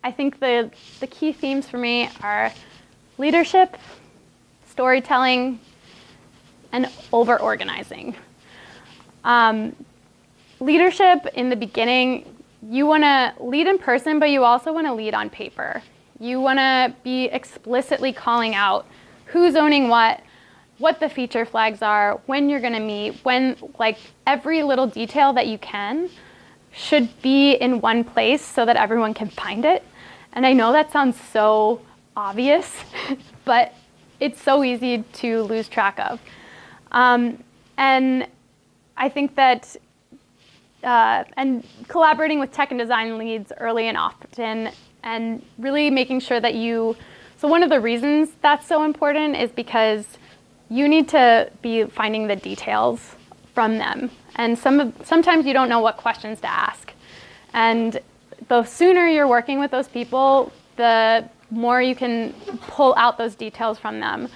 I think the key themes for me are leadership, storytelling, and over-organizing. Leadership in the beginning, you want to lead in person, but you also want to lead on paper. You want to be explicitly calling out who's owning what the feature flags are, when you're going to meet, when, like, every little detail that you can should be in one place so that everyone can find it. And I know that sounds so obvious, but it's so easy to lose track of. And I think that and collaborating with tech and design leads early and often, and really making sure that so one of the reasons that's so important is because you need to be finding the details from them. And sometimes you don't know what questions to ask. And the sooner you're working with those people, the more you can pull out those details from them.